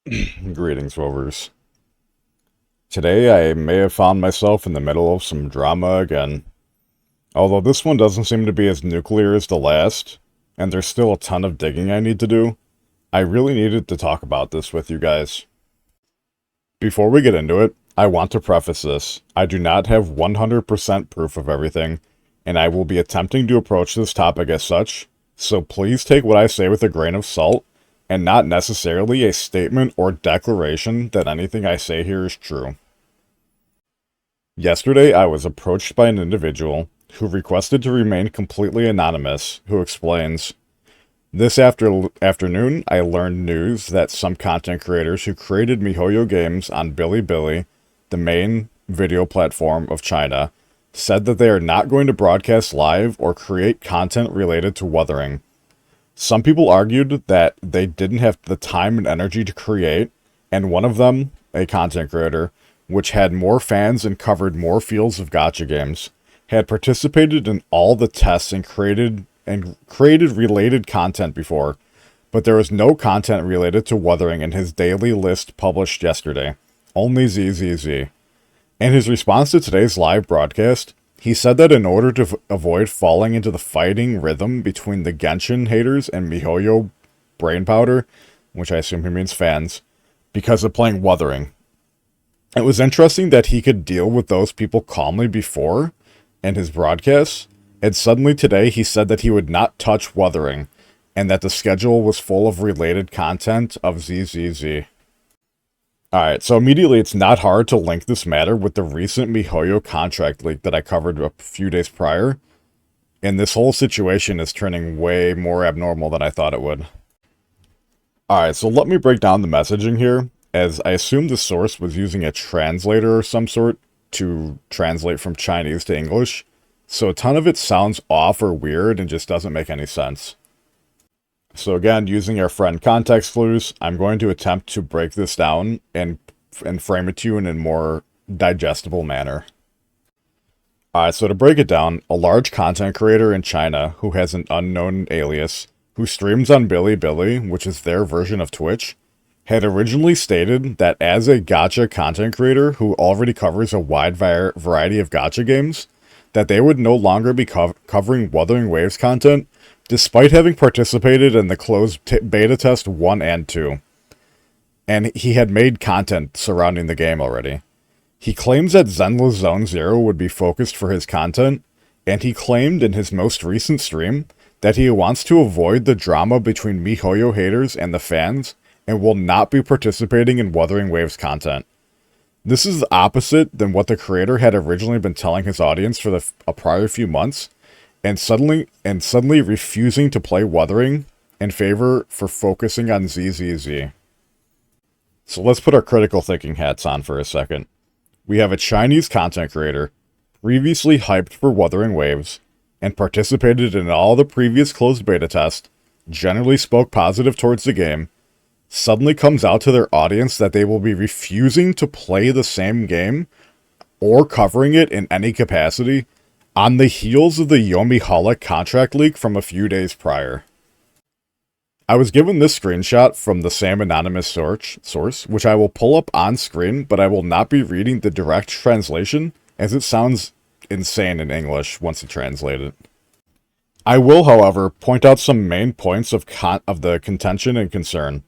Greetings, Rovers. Today I may have found myself in the middle of some drama again. Although this one doesn't seem to be as nuclear as the last, and there's still a ton of digging I need to do, I really needed to talk about this with you guys. Before we get into it, I want to preface this. I do not have 100% proof of everything, and I will be attempting to approach this topic as such, so please take what I say with a grain of salt, and not necessarily a statement or declaration that anything I say here is true. Yesterday, I was approached by an individual who requested to remain completely anonymous, who explains, "This afternoon, I learned news that some content creators who created Mihoyo games on Bilibili, the main video platform of China, said that they are not going to broadcast live or create content related to Wuthering. Some people argued that they didn't have the time and energy to create, and one of them, a content creator, which had more fans and covered more fields of gacha games, had participated in all the tests and created related content before, but there was no content related to Wuthering in his daily list published yesterday. Only ZZZ. In his response to today's live broadcast, he said that in order to avoid falling into the fighting rhythm between the Genshin haters and Mihoyo brain powder, which I assume he means fans, because of playing Wuthering. It was interesting that he could deal with those people calmly before in his broadcasts, and suddenly today he said that he would not touch Wuthering, and that the schedule was full of related content of ZZZ. Alright, so immediately it's not hard to link this matter with the recent Mihoyo contract leak that I covered a few days prior, and this whole situation is turning way more abnormal than I thought it would. Alright, so let me break down the messaging here, as I assume the source was using a translator of some sort to translate from Chinese to English, so a ton of it sounds off or weird and just doesn't make any sense. So again, using our friend context clues, I'm going to attempt to break this down and frame it to you in a more digestible manner. Alright, so to break it down, a large content creator in China who has an unknown alias, who streams on Bilibili, which is their version of Twitch, had originally stated that as a gacha content creator who already covers a wide variety of gacha games, that they would no longer be covering Wuthering Waves content, despite having participated in the closed beta test 1 and 2. And he had made content surrounding the game already. He claims that Zenless Zone Zero would be focused for his content, and he claimed in his most recent stream that he wants to avoid the drama between Mihoyo haters and the fans, and will not be participating in Wuthering Waves content. This is the opposite than what the creator had originally been telling his audience for a prior few months, and suddenly refusing to play Wuthering in favor for focusing on ZZZ. So let's put our critical thinking hats on for a second. We have a Chinese content creator, previously hyped for Wuthering Waves, and participated in all the previous closed beta tests, generally spoke positive towards the game, suddenly comes out to their audience that they will be refusing to play the same game or covering it in any capacity on the heels of the Yomi Holic contract leak from a few days prior. I was given this screenshot from the same anonymous source, which I will pull up on screen, but I will not be reading the direct translation, as it sounds insane in English once it's translated. I will, however, point out some main points of the contention and concern.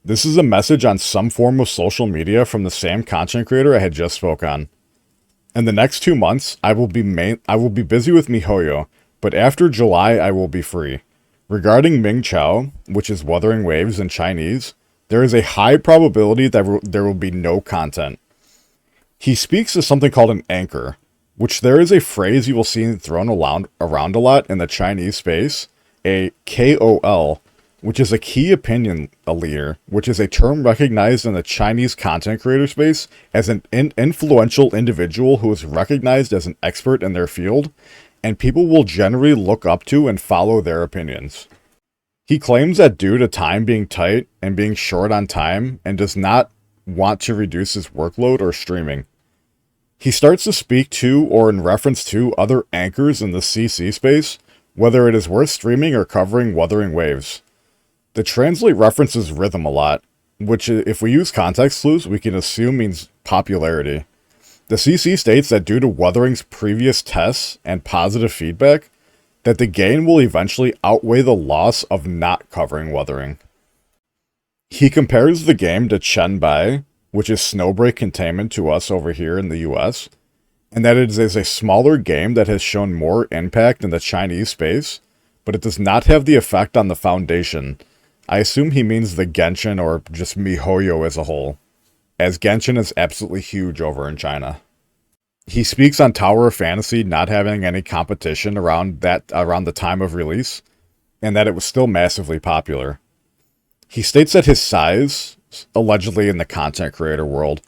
This is a message on some form of social media from the same content creator I had just spoke on. In the next 2 months, I will be busy with Mihoyo, but after July I will be free. Regarding Ming Chao, which is Wuthering Waves in Chinese, there is a high probability that there will be no content. He speaks of something called an anchor, which there is a phrase you will see thrown around a lot in the Chinese space, a KOL, which is a key opinion leader, which is a term recognized in the Chinese content creator space as an influential individual who is recognized as an expert in their field, and people will generally look up to and follow their opinions. He claims that due to time being tight and being short on time, and does not want to reduce his workload or streaming. He starts to speak to or in reference to other anchors in the CC space, whether it is worth streaming or covering Wuthering Waves. The translate references rhythm a lot, which if we use context clues, we can assume means popularity. The CC states that due to Wuthering's previous tests and positive feedback, that the gain will eventually outweigh the loss of not covering Wuthering. He compares the game to Chenbai, which is Snowbreak Containment to us over here in the US, and that it is a smaller game that has shown more impact in the Chinese space, but it does not have the effect on the Foundation. I assume he means the Genshin or just Mihoyo as a whole, as Genshin is absolutely huge over in China. He speaks on Tower of Fantasy not having any competition around the time of release, and that it was still massively popular. He states that his size, allegedly in the content creator world,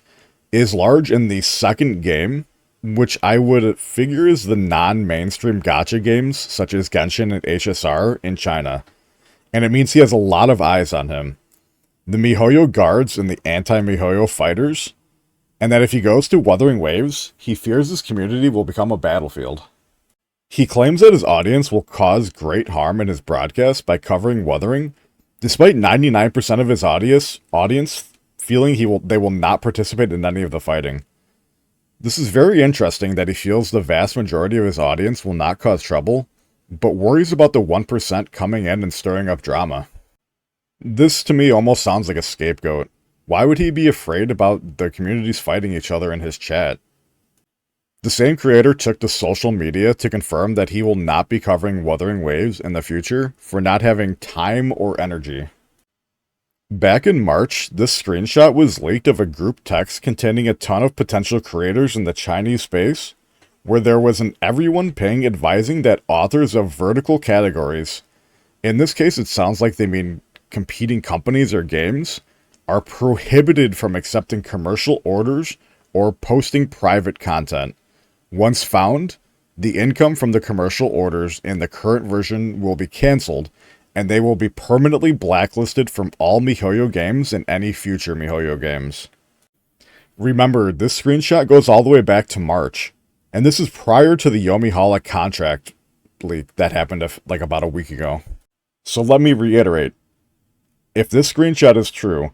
is large in the second game, which I would figure is the non-mainstream gacha games, such as Genshin and HSR, in China. And it means he has a lot of eyes on him. The Mihoyo guards and the anti-Mihoyo fighters, and that if he goes to Wuthering Waves, he fears his community will become a battlefield. He claims that his audience will cause great harm in his broadcast by covering Wuthering, despite 99% of his audience feeling they will not participate in any of the fighting. This is very interesting that he feels the vast majority of his audience will not cause trouble, but worries about the 1% coming in and stirring up drama. This to me almost sounds like a scapegoat. Why would he be afraid about the communities fighting each other in his chat? The same creator took to social media to confirm that he will not be covering Wuthering Waves in the future for not having time or energy. Back in March, this screenshot was leaked of a group text containing a ton of potential creators in the Chinese space, where there was an everyone ping advising that authors of vertical categories, in this case it sounds like they mean competing companies or games, are prohibited from accepting commercial orders or posting private content. Once found, the income from the commercial orders in the current version will be cancelled, and they will be permanently blacklisted from all Mihoyo games and any future Mihoyo games. Remember, this screenshot goes all the way back to March, and this is prior to the Yomihala contract leak that happened like about a week ago. So let me reiterate, if this screenshot is true,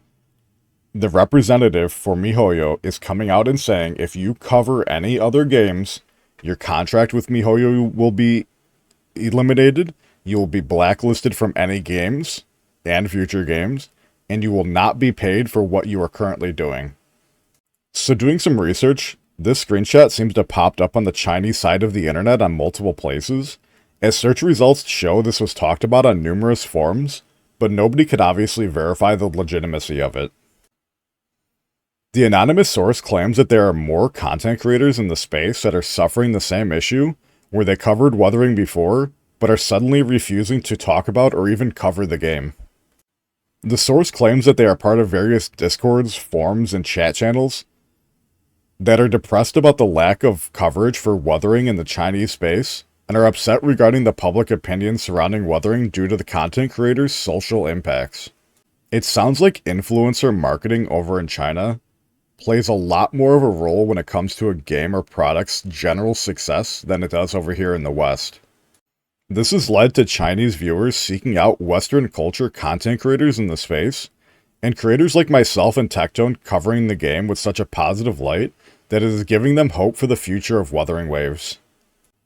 the representative for Mihoyo is coming out and saying if you cover any other games, your contract with Mihoyo will be eliminated, you will be blacklisted from any games and future games, and you will not be paid for what you are currently doing. So doing some research, this screenshot seems to have popped up on the Chinese side of the internet on multiple places, as search results show this was talked about on numerous forums, but nobody could obviously verify the legitimacy of it. The anonymous source claims that there are more content creators in the space that are suffering the same issue, where they covered Wuthering before, but are suddenly refusing to talk about or even cover the game. The source claims that they are part of various discords, forums, and chat channels that are depressed about the lack of coverage for Wuthering in the Chinese space, and are upset regarding the public opinion surrounding Wuthering due to the content creators' social impacts. It sounds like influencer marketing over in China plays a lot more of a role when it comes to a game or product's general success than it does over here in the West. This has led to Chinese viewers seeking out Western culture content creators in the space, and creators like myself and Tectone covering the game with such a positive light that it is giving them hope for the future of Wuthering Waves.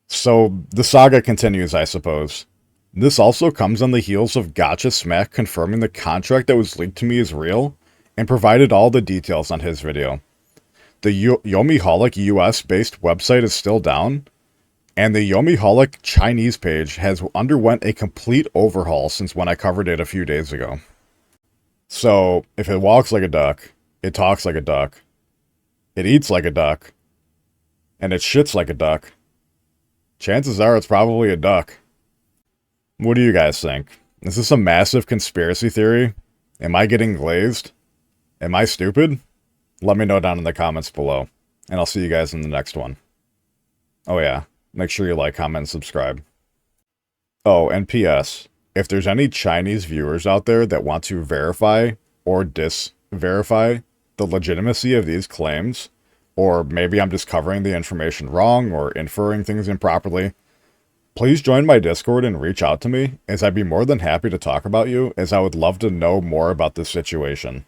So, the saga continues, I suppose. This also comes on the heels of Gotcha Smack confirming the contract that was leaked to me is real, and provided all the details on his video. The Yomiholic US-based website is still down, and the Yomiholic Chinese page has underwent a complete overhaul since when I covered it a few days ago. So, if it walks like a duck, it talks like a duck, it eats like a duck, and it shits like a duck, chances are it's probably a duck. What do you guys think? Is this a massive conspiracy theory? Am I getting glazed? Am I stupid? Let me know down in the comments below, and I'll see you guys in the next one. Oh yeah, make sure you like, comment, and subscribe. Oh, and P.S. If there's any Chinese viewers out there that want to verify or dis-verify the legitimacy of these claims, or maybe I'm just covering the information wrong or inferring things improperly, please join my Discord and reach out to me, as I'd be more than happy to talk about you, as I would love to know more about this situation.